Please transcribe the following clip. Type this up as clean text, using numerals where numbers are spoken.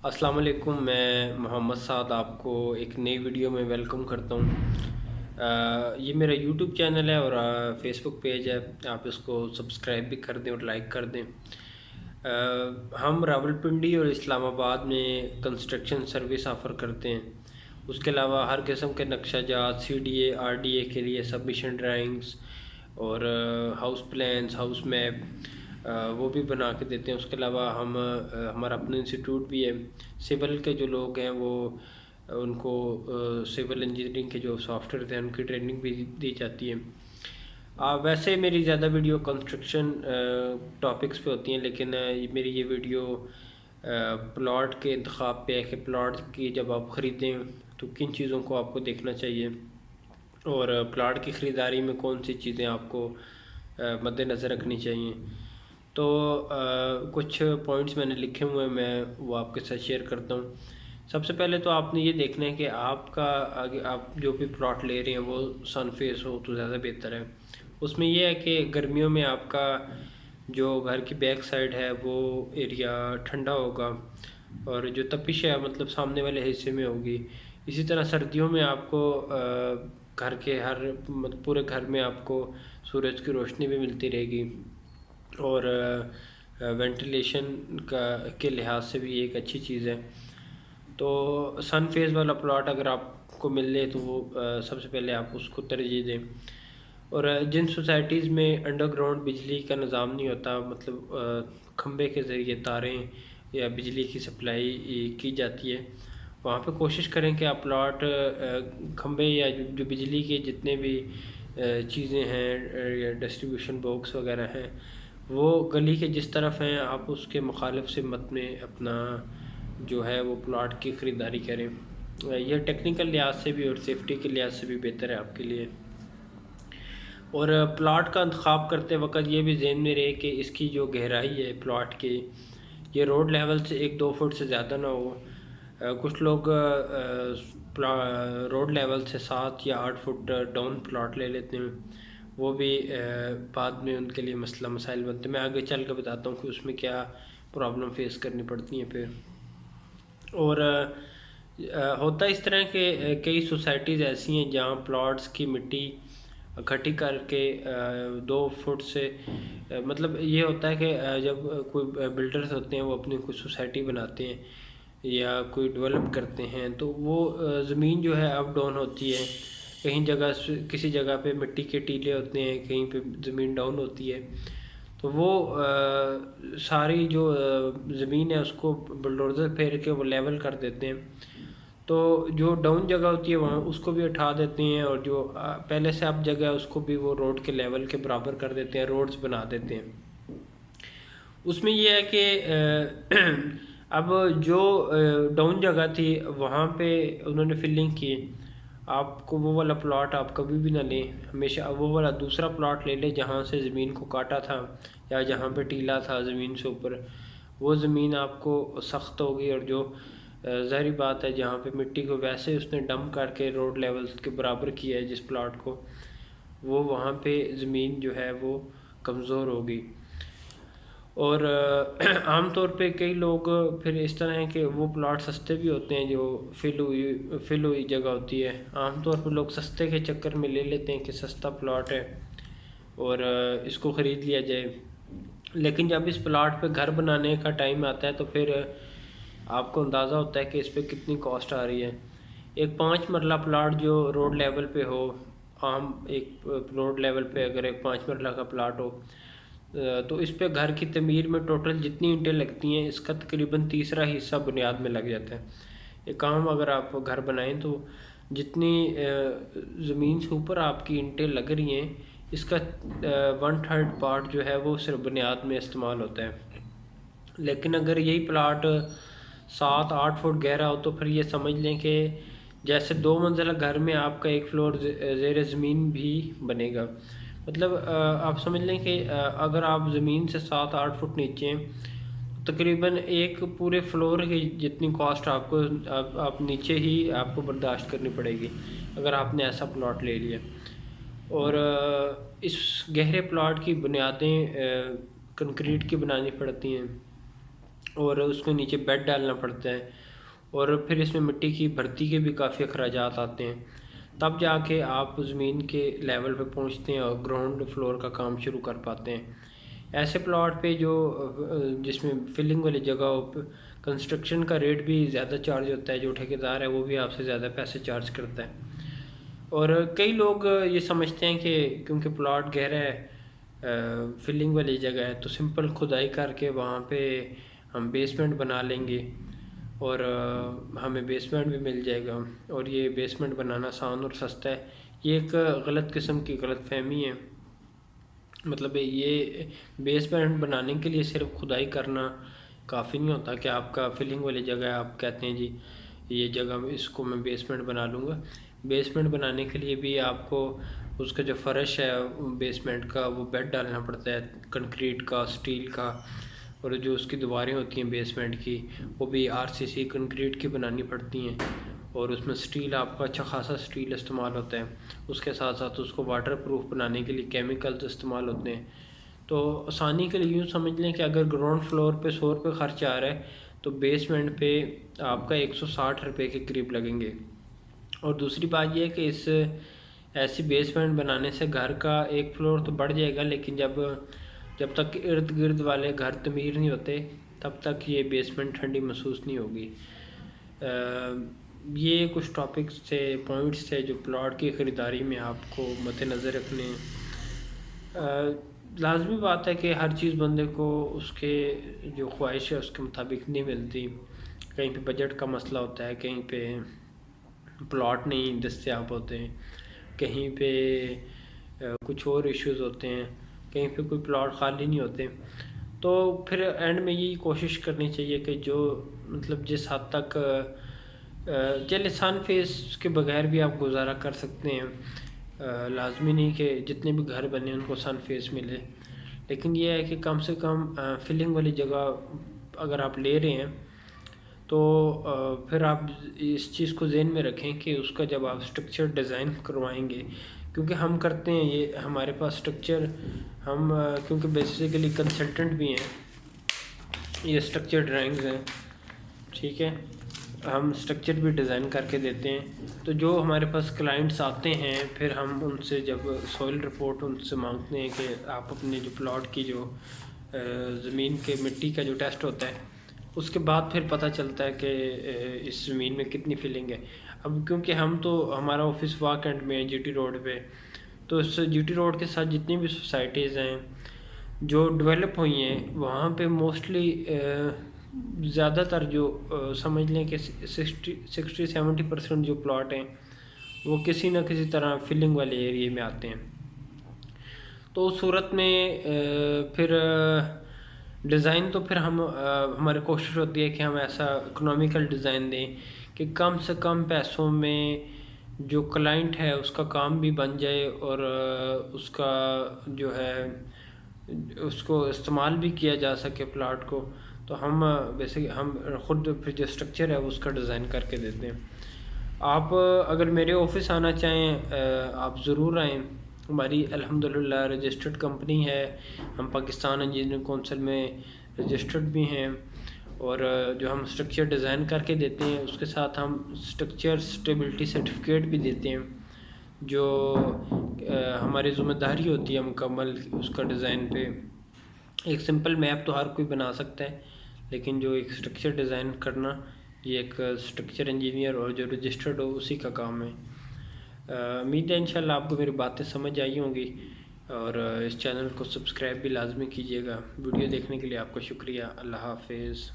السلام علیکم، میں محمد سعد آپ کو ایک نئی ویڈیو میں ویلکم کرتا ہوں۔ یہ میرا یوٹیوب چینل ہے اور فیس بک پیج ہے، آپ اس کو سبسکرائب بھی کر دیں اور لائک کر دیں۔ ہم راولپنڈی اور اسلام آباد میں کنسٹرکشن سروس آفر کرتے ہیں۔ اس کے علاوہ ہر قسم کے نقشہ جات، CDA RDA کے لیے سبمیشن ڈرائنگز اور ہاؤس پلانس، ہاؤس میپ وہ بھی بنا کے دیتے ہیں۔ اس کے علاوہ ہمارا اپنا انسٹیٹیوٹ بھی ہے۔ سول کے جو لوگ ہیں وہ ان کو سول انجینئرنگ کے جو سافٹ ویئر ہیں ان کی ٹریننگ بھی دی جاتی ہے۔ ویسے میری زیادہ ویڈیو کنسٹرکشن ٹاپکس پہ ہوتی ہیں، لیکن میری یہ ویڈیو پلاٹ کے انتخاب پہ ہے کہ پلاٹ کی جب آپ خریدیں تو کن چیزوں کو آپ کو دیکھنا چاہیے، اور پلاٹ کی خریداری میں کون سی چیزیں آپ کو مد نظر رکھنی چاہیے۔ تو کچھ پوائنٹس میں نے لکھے ہوئے ہیں، میں وہ آپ کے ساتھ شیئر کرتا ہوں۔ سب سے پہلے تو آپ نے یہ دیکھنا ہے کہ آپ جو بھی پلاٹ لے رہے ہیں وہ سن فیس ہو تو زیادہ بہتر ہے۔ اس میں یہ ہے کہ گرمیوں میں آپ کا جو گھر کی بیک سائڈ ہے وہ ایریا ٹھنڈا ہوگا اور جو تپش ہے مطلب سامنے والے حصے میں ہوگی۔ اسی طرح سردیوں میں آپ کو گھر کے پورے گھر میں آپ کو سورج کی روشنی بھی ملتی رہے گی، اور وینٹیلیشن کے لحاظ سے بھی ایک اچھی چیز ہے۔ تو سن فیس والا پلاٹ اگر آپ کو مل جائے تو وہ سب سے پہلے آپ اس کو ترجیح دیں۔ اور جن سوسائٹیز میں انڈر گراؤنڈ بجلی کا نظام نہیں ہوتا، مطلب کھمبے کے ذریعے تاریں یا بجلی کی سپلائی کی جاتی ہے، وہاں پہ کوشش کریں کہ آپ پلاٹ کھمبے یا جو بجلی کے جتنے بھی چیزیں ہیں یا ڈسٹریبیوشن باکس وغیرہ ہیں وہ گلی کے جس طرف ہیں آپ اس کے مخالف سمت میں اپنا جو ہے وہ پلاٹ کی خریداری کریں۔ یہ ٹیکنیکل لحاظ سے بھی اور سیفٹی کے لحاظ سے بھی بہتر ہے آپ کے لیے۔ اور پلاٹ کا انتخاب کرتے وقت یہ بھی ذہن میں رہے کہ اس کی جو گہرائی ہے پلاٹ کی، یہ روڈ لیول سے 1-2 فٹ سے زیادہ نہ ہو۔ کچھ لوگ روڈ لیول سے 7 یا 8 فٹ ڈاؤن پلاٹ لے لیتے ہیں، وہ بھی بعد میں ان کے لیے مسائل بنتے ہیں۔ میں آگے چل کے بتاتا ہوں کہ اس میں کیا پرابلم فیس کرنی پڑتی ہیں پھر۔ اور ہوتا اس طرح کہ کئی سوسائٹیز ایسی ہیں جہاں پلاٹس کی مٹی اکٹھی کر کے 2 فٹ سے مطلب یہ ہوتا ہے کہ جب کوئی بلڈرز ہوتے ہیں وہ اپنی کوئی سوسائٹی بناتے ہیں یا کوئی ڈیولپ کرتے ہیں تو وہ زمین جو ہے اپ ڈاؤن ہوتی ہے، کسی جگہ پہ مٹی کے ٹیلے ہوتے ہیں، کہیں پہ زمین ڈاؤن ہوتی ہے، تو وہ ساری جو زمین ہے اس کو بلڈوزر پھیر کے وہ لیول کر دیتے ہیں۔ تو جو ڈاؤن جگہ ہوتی ہے وہاں اس کو بھی اٹھا دیتے ہیں، اور جو پہلے سے اپ جگہ ہے اس کو بھی وہ روڈ کے لیول کے برابر کر دیتے ہیں، روڈز بنا دیتے ہیں۔ اس میں یہ ہے کہ اب جو ڈاؤن جگہ تھی وہاں پہ انہوں نے فلنگ کی، آپ کو وہ والا پلاٹ آپ کبھی بھی نہ لیں، ہمیشہ وہ والا دوسرا پلاٹ لے لیں جہاں سے زمین کو کاٹا تھا یا جہاں پہ ٹیلا تھا زمین سے اوپر۔ وہ زمین آپ کو سخت ہوگی، اور جو ظاہری بات ہے جہاں پہ مٹی کو ویسے اس نے ڈمپ کر کے روڈ لیول کے برابر کیا ہے جس پلاٹ کو، وہ وہاں پہ زمین جو ہے وہ کمزور ہوگی۔ اور عام طور پہ کئی لوگ پھر اس طرح ہیں کہ وہ پلاٹ سستے بھی ہوتے ہیں جو فل ہوئی جگہ ہوتی ہے، عام طور پہ لوگ سستے کے چکر میں لے لیتے ہیں کہ سستا پلاٹ ہے اور اس کو خرید لیا جائے، لیکن جب اس پلاٹ پہ گھر بنانے کا ٹائم آتا ہے تو پھر آپ کو اندازہ ہوتا ہے کہ اس پہ کتنی کاسٹ آ رہی ہے۔ ایک 5 مرلہ پلاٹ جو روڈ لیول پہ ہو، عام ایک روڈ لیول پہ اگر ایک 5 مرلہ کا پلاٹ ہو تو اس پہ گھر کی تعمیر میں ٹوٹل جتنی اینٹیں لگتی ہیں اس کا تقریباً تیسرا حصہ بنیاد میں لگ جاتا ہے۔ ایک عام اگر آپ گھر بنائیں تو جتنی زمین سے اوپر آپ کی اینٹیں لگ رہی ہیں اس کا 1/3 پارٹ جو ہے وہ صرف بنیاد میں استعمال ہوتا ہے۔ لیکن اگر یہی پلاٹ 7-8 فٹ گہرا ہو تو پھر یہ سمجھ لیں کہ جیسے 2 منزلہ گھر میں آپ کا ایک فلور زیر زمین بھی بنے گا۔ مطلب آپ سمجھ لیں کہ اگر آپ زمین سے 7-8 فٹ نیچے ہیں تقریباً ایک پورے فلور کی جتنی کاسٹ آپ نیچے ہی آپ کو برداشت کرنی پڑے گی اگر آپ نے ایسا پلاٹ لے لیا۔ اور اس گہرے پلاٹ کی بنیادیں کنکریٹ کی بنانی پڑتی ہیں، اور اس میں نیچے بیڈ ڈالنا پڑتا ہے، اور پھر اس میں مٹی کی بھرتی کے بھی کافی اخراجات آتے ہیں، تب جا کے آپ زمین کے لیول پہ پہنچتے ہیں اور گراؤنڈ فلور کا کام شروع کر پاتے ہیں۔ ایسے پلاٹ پہ جو جس میں فلنگ والی جگہ ہو، کنسٹرکشن کا ریٹ بھی زیادہ چارج ہوتا ہے، جو ٹھیکیدار ہے وہ بھی آپ سے زیادہ پیسے چارج کرتا ہے۔ اور کئی لوگ یہ سمجھتے ہیں کہ کیونکہ پلاٹ گہرا ہے، فلنگ والی جگہ ہے، تو سمپل کھدائی کر کے وہاں پہ ہم بیسمنٹ بنا لیں گے اور ہمیں بیسمنٹ بھی مل جائے گا، اور یہ بیسمنٹ بنانا آسان اور سستا ہے۔ یہ ایک غلط قسم کی غلط فہمی ہے۔ مطلب یہ بیسمنٹ بنانے کے لیے صرف کھدائی کرنا کافی نہیں ہوتا کہ آپ کا فلنگ والی جگہ ہے، آپ کہتے ہیں جی یہ جگہ اس کو میں بیسمنٹ بنا لوں گا۔ بیسمنٹ بنانے کے لیے بھی آپ کو اس کا جو فرش ہے بیسمنٹ کا، وہ بیڈ ڈالنا پڑتا ہے، کنکریٹ کا، سٹیل کا، اور جو اس کی دیواریں ہوتی ہیں بیسمنٹ کی، وہ بھی RCC کنکریٹ کی بنانی پڑتی ہیں، اور اس میں سٹیل آپ کا اچھا خاصا سٹیل استعمال ہوتا ہے۔ اس کے ساتھ ساتھ اس کو واٹر پروف بنانے کے لیے کیمیکلز استعمال ہوتے ہیں۔ تو آسانی کے لیے یوں سمجھ لیں کہ اگر گراؤنڈ فلور پہ 100 روپے خرچ آ رہا ہے تو بیسمنٹ پہ آپ کا 160 روپے کے قریب لگیں گے۔ اور دوسری بات یہ ہے کہ اس ایسی بیسمنٹ بنانے سے گھر کا ایک فلور تو بڑھ جائے گا، لیکن جب تک ارد گرد والے گھر تعمیر نہیں ہوتے تب تک یہ بیسمنٹ ٹھنڈی محسوس نہیں ہوگی۔ یہ کچھ ٹاپکس تھے، پوائنٹس تھے جو پلاٹ کی خریداری میں آپ کو مد نظر رکھنے ہیں۔ لازمی بات ہے کہ ہر چیز بندے کو اس کے جو خواہش ہے اس کے مطابق نہیں ملتی، کہیں پہ بجٹ کا مسئلہ ہوتا ہے، کہیں پہ پلاٹ نہیں دستیاب ہوتے ہیں، کہیں پہ کچھ اور ایشوز ہوتے ہیں، کہیں پہ کوئی پلاٹ خالی نہیں ہوتے۔ تو پھر اینڈ میں یہی کوشش کرنی چاہیے کہ جو مطلب جس حد تک چلے سن فیس کے بغیر بھی آپ گزارا کر سکتے ہیں، لازمی نہیں کہ جتنے بھی گھر بنے ان کو سن فیس ملے، لیکن یہ ہے کہ کم سے کم فلنگ والی جگہ اگر آپ لے رہے ہیں تو پھر آپ اس چیز کو ذہن میں رکھیں کہ اس کا جب آپ سٹرکچر ڈیزائن کروائیں گے، کیونکہ ہم کرتے ہیں یہ ہمارے پاس سٹرکچر، ہم کیونکہ بیسیکلی کنسلٹنٹ بھی ہیں، یہ سٹرکچر ڈرائنگز ہیں، ٹھیک ہے، ہم سٹرکچر بھی ڈیزائن کر کے دیتے ہیں۔ تو جو ہمارے پاس کلائنٹس آتے ہیں پھر ہم ان سے جب سوئل رپورٹ ان سے مانگتے ہیں کہ آپ اپنے جو پلاٹ کی جو زمین کے مٹی کا جو ٹیسٹ ہوتا ہے اس کے بعد پھر پتہ چلتا ہے کہ اس زمین میں کتنی فلنگ ہے۔ اب کیونکہ ہمارا آفس واک اینڈ میں ہے GT روڈ پہ، تو اس GT روڈ کے ساتھ جتنی بھی سوسائٹیز ہیں جو ڈیولپ ہوئی ہیں وہاں پہ موسٹلی زیادہ تر جو سمجھ لیں کہ 60-70% جو پلاٹ ہیں وہ کسی نہ کسی طرح فلنگ والے ایریے میں آتے ہیں۔ تو اس صورت میں پھر ڈیزائن تو پھر ہماری کوشش ہوتی ہے کہ ہم ایسا اکنامیکل ڈیزائن دیں کہ کم سے کم پیسوں میں جو کلائنٹ ہے اس کا کام بھی بن جائے اور اس کا جو ہے اس کو استعمال بھی کیا جا سکے پلاٹ کو۔ تو ہم خود پھر جو اسٹرکچر ہے اس کا ڈیزائن کر کے دیتے ہیں۔ آپ اگر میرے آفس آنا چاہیں آپ ضرور آئیں، ہماری الحمدللہ رجسٹرڈ کمپنی ہے، ہم پاکستان انجینئرنگ کونسل میں رجسٹرڈ بھی ہیں، اور جو ہم اسٹرکچر ڈیزائن کر کے دیتے ہیں اس کے ساتھ ہم اسٹرکچر اسٹیبلٹی سرٹیفکیٹ بھی دیتے ہیں، جو ہماری ذمہ داری ہوتی ہے مکمل اس کا ڈیزائن پہ۔ ایک سمپل میپ تو ہر کوئی بنا سکتا ہے، لیکن جو ایک اسٹرکچر ڈیزائن کرنا یہ ایک اسٹرکچر انجینئر اور جو رجسٹرڈ ہو اسی کا کام ہے۔ امید ہے انشاءاللہ آپ کو میری باتیں سمجھ آئی ہوں گی، اور اس چینل کو سبسکرائب بھی لازمی کیجیے گا۔ ویڈیو دیکھنے کے لیے آپ کا شکریہ۔ اللہ حافظ۔